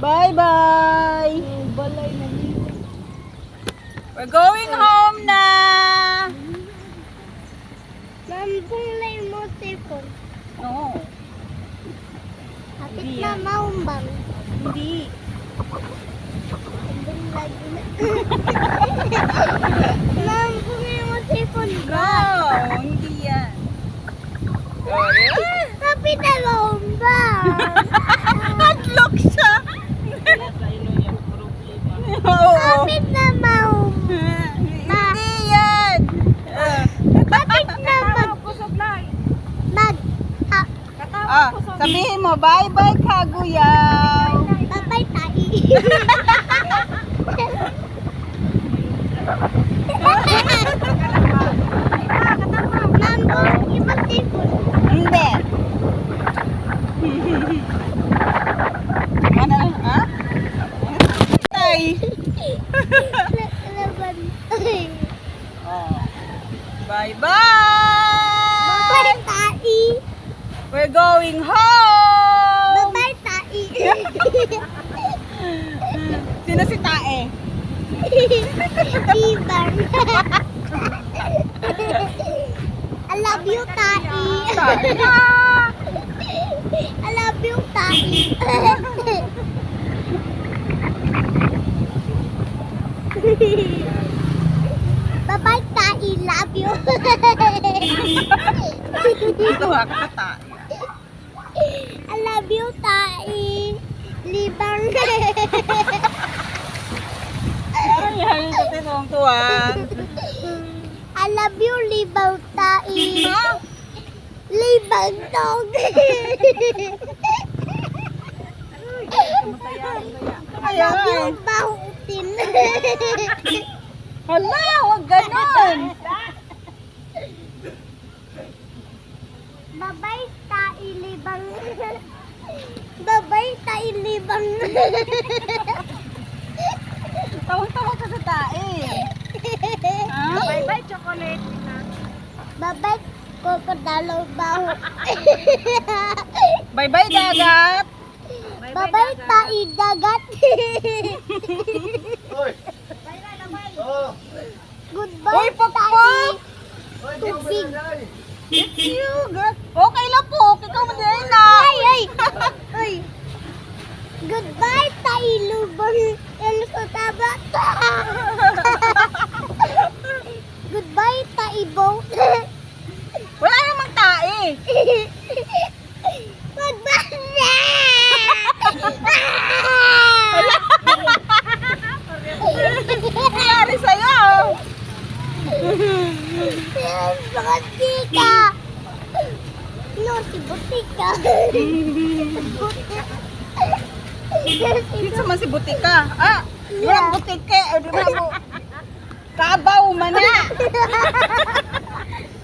Bye-bye! Balay na dito. We're going home na! Lampong lay mo sipon. No, Kapit Hindi na yan. maumbang. hindi. Andun lagi na. Lampong lay mo sipon. No, hindi yan. Oh, yeah. Kapit na maumbang. Naglok siya! Oo. Kapit na maumbang. Hindi yan! Kapit na Sabihin mo, bye-bye Kaguyaw! Babay tayo. Lampong ibang sipon. Hindi. Ano? Ha? Tay! Laban. Oh. Babay Bye-bye! tayo. We're going home! Babay tayo. Sino si Tae? Ibang. I love you, tayo. I love you, tayo. Babay tayo. Love you. Dito ka sa Tae. I love you, tayo. Libang. Ay, ay, sa tinong tuwan. I love you, libang tayo. Libang dog. I Ay, love you, ay. bautin. Hala, huwag ganon. Babay tayo, libang. Babay tayo, libang. Tawag-tawag ka sa Tae. Ha? Bye-bye, chocolate. Babay, kokodalo baho. Bye-bye, dagat. Babay tayo, dagat. Goodbye, Uy, pagpag! tubig. It's you, girl. Okay lang po. Ikaw mo din na. Ay, ay. Ay. Goodbye, tayo, lubang. Yan sa taba. Goodbye, tayo, boat. Wala namang Tae. Goodbye na. Nangyari sa'yo. Butika. No, si Butika. Dito man si Butika. Ah, walang Butike. O, di ba mo? Kabaw man na.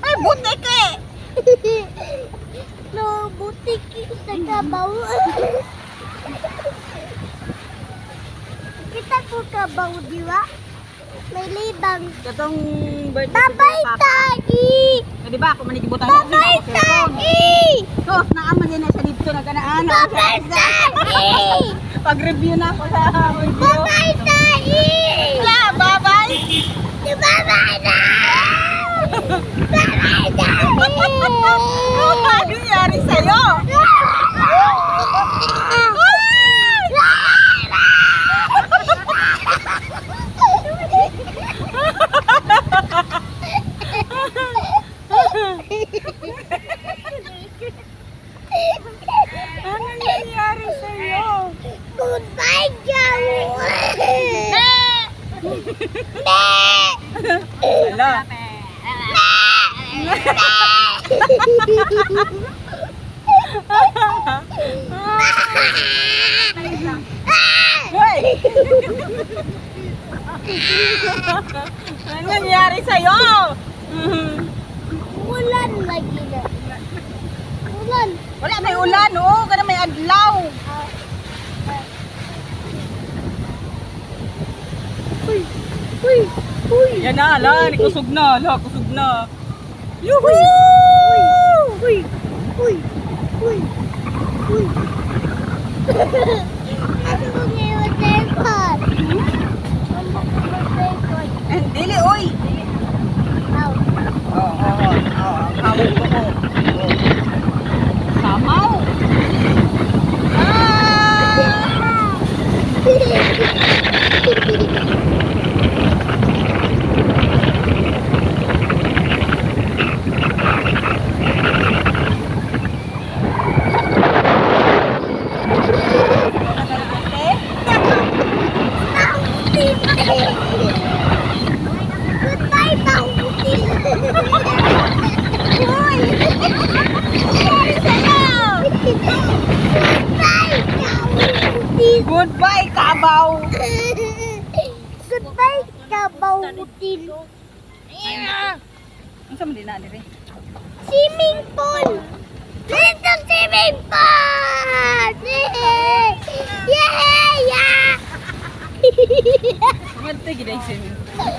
Ay, Butike. No, Butiki sa kabaw. Kita ko kabaw, di ba? May libang. Katong birthday. Babay tayo! Di ba ako manigibutan ko Babay tayo! So, naaman din na sa dito na ganaan. Babay tayo! Pag-review na ako sa video. Babay tayo! Wala, bye-bye. Di babay na! Babay tayo! Ano nangyari sa'yo? Ano nangyari sa'yo? Goodbye, Joe! Wala. Hoy! Ano nangyari sa'yo? Ulan lagi na. Ulan. Wala, may ulan, oo. Kada may adlaw. Uy! Uy! Uy! Yan na, ala. Kusog na, ala. Kusog na. Yuhu! Uy! Uy! Uy! Uy! Ano Goodbye, Tauti. Uy! Goodbye, Kabaw. Goodbye, kabautin. Ang sama din na, dire. Swimming pool. Little swimming pool. Yay! Yeah! Ngadto gid ay swimming pool.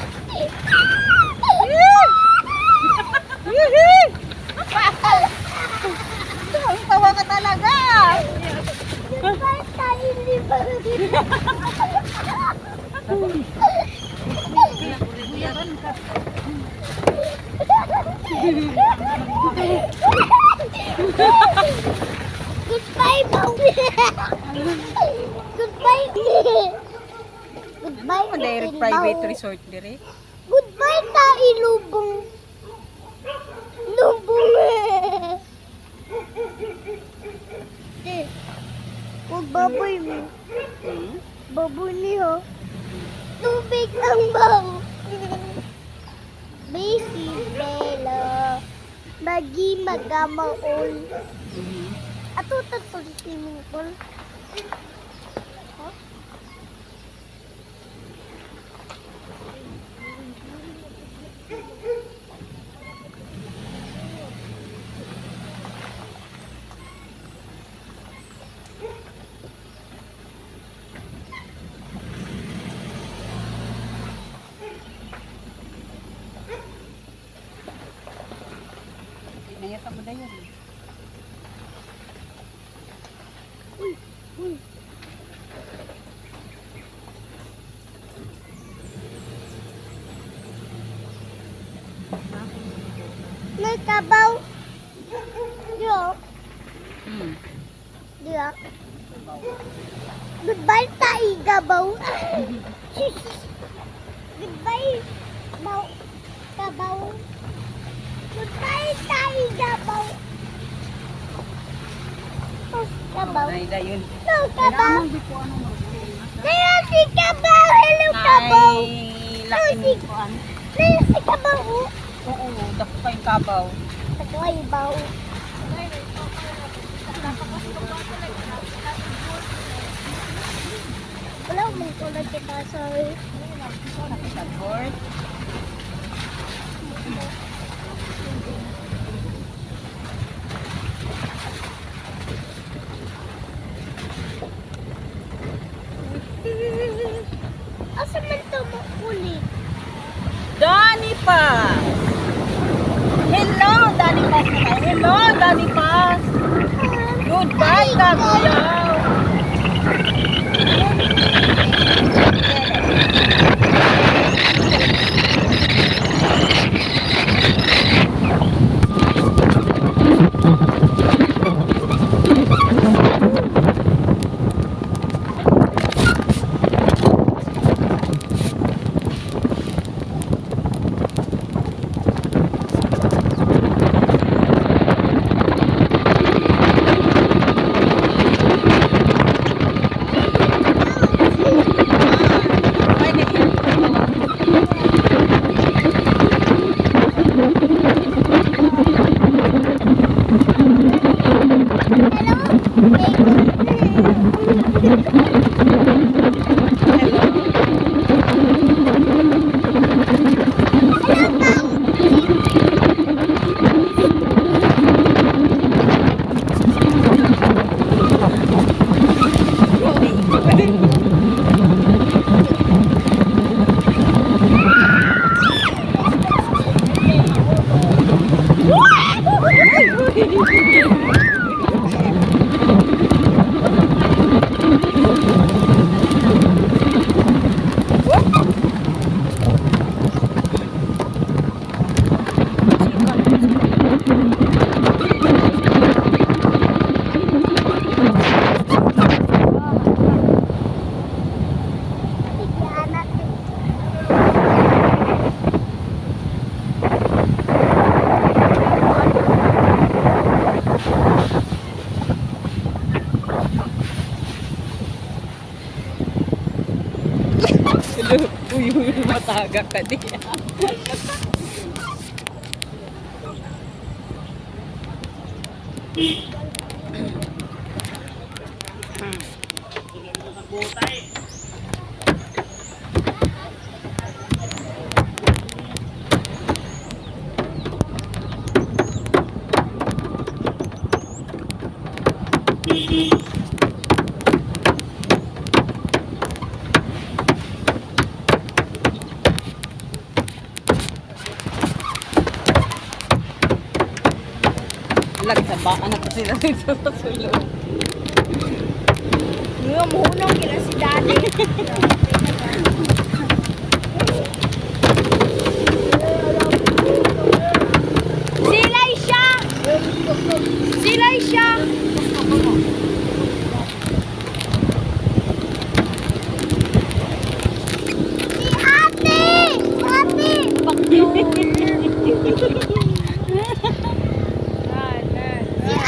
Ang tawa ka talaga. Goodbye, tiny bird. Goodbye, Bowie. Goodbye. Goodbye, Ang direct private resort dire. Goodbye, lubong. Lubong. Huwag baboy mo. Baboy niyo. Tubig ang bang. Basi Bella. Magi magamaol. Ato tatol swimming pool. Huh? Nayata mo dayon. May kabaw. Yo. Diya. Goodbye, gabaw. Goodbye, baw. Kabaw. Goodbye, gabaw. Oh, kabaw. Nay dayon. No, kabaw. Kaya si kabaw. Hello, kabaw. Ay, laki ni kuan. Kaya si kabaw. Oo, dako kay Kabaw. Tagoy, baw. Wala mong kulad kita, sorry. Sa board. Asa man ito mo ulit? Dani pa. Hello, Dani Pass na tayo. Hello, Dani Pass. Goodbye, Kabaw. Uy, mataga ka diya. Lagsabaan na sila dito sa sulod. Ngayon, muhunong kila si Daddy. Silay siya! Silay siya! Si Ate! Ate! Si Ate! Si Ate! Si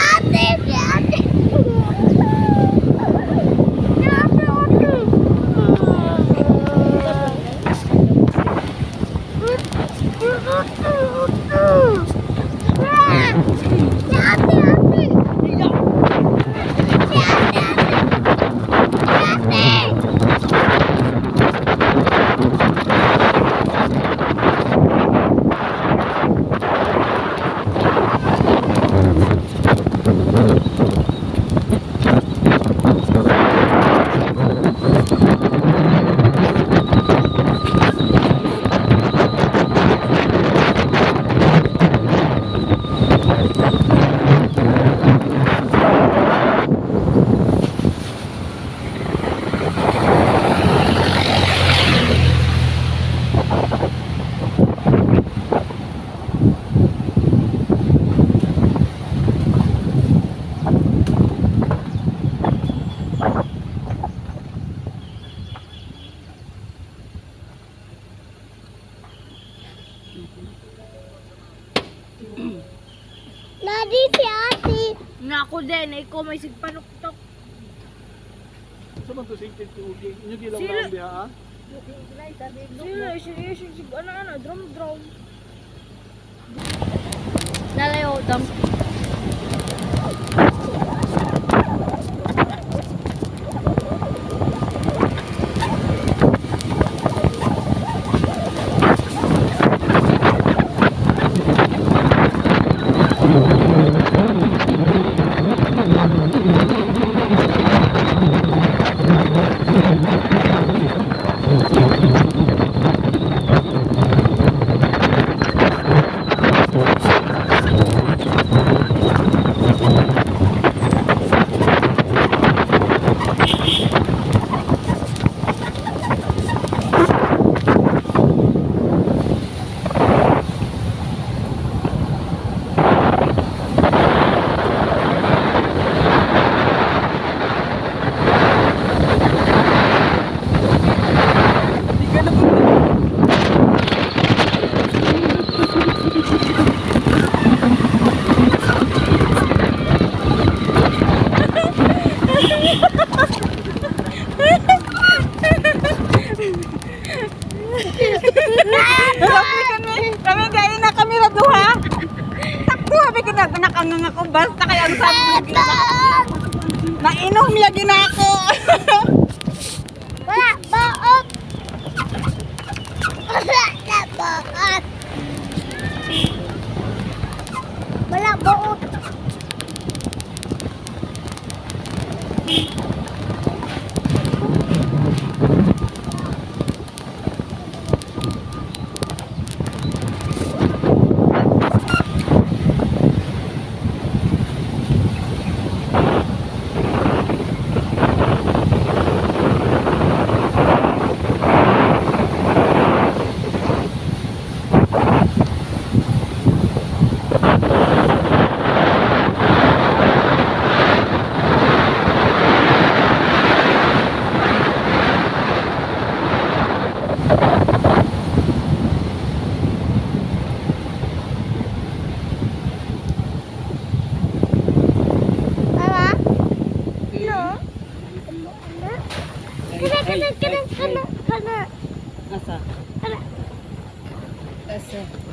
Ate! Si Ate! Daddy, si Ate. Nga ako din, ikaw may sigpanuktok. Sa man to singkit ti ugi. Inyo gilang Sila- lang diha ha. Sige, ano, drum. Nalayo, dam. Kami gaya na kami na duha. Takbo, habi kinakangang ako. Basta kaya ang sabi na nainom lagi na ako. Wala, baot. Wala na baot. Wala baot. Kana. Asa? Asa?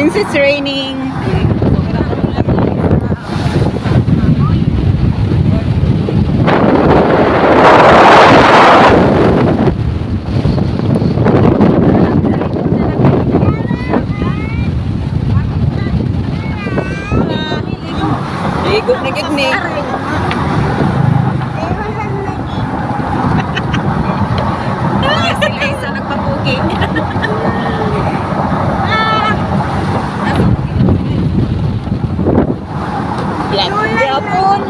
Since it's raining. Ligo na gigni. Sila isa nagpapugi. Yan. Yapon.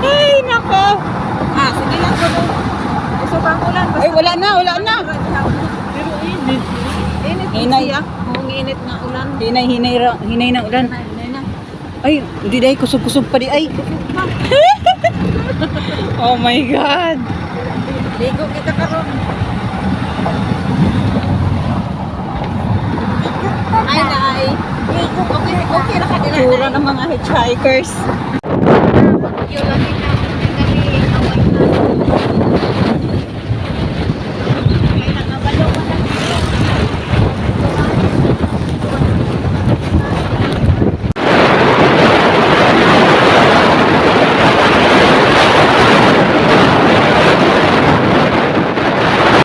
Ay, nako. Sige lang ko. Gusto bang ulan? Ay, wala na. Pero init. Hinay. Init na ulan. Hinay na ulan. Ay, hindi dahil kusog-kusog pa di ay. Oh my God. Ligo kita karon. Ay, nay. Okay na ka din. Pura ng mga hitchhikers. Yung lagi na.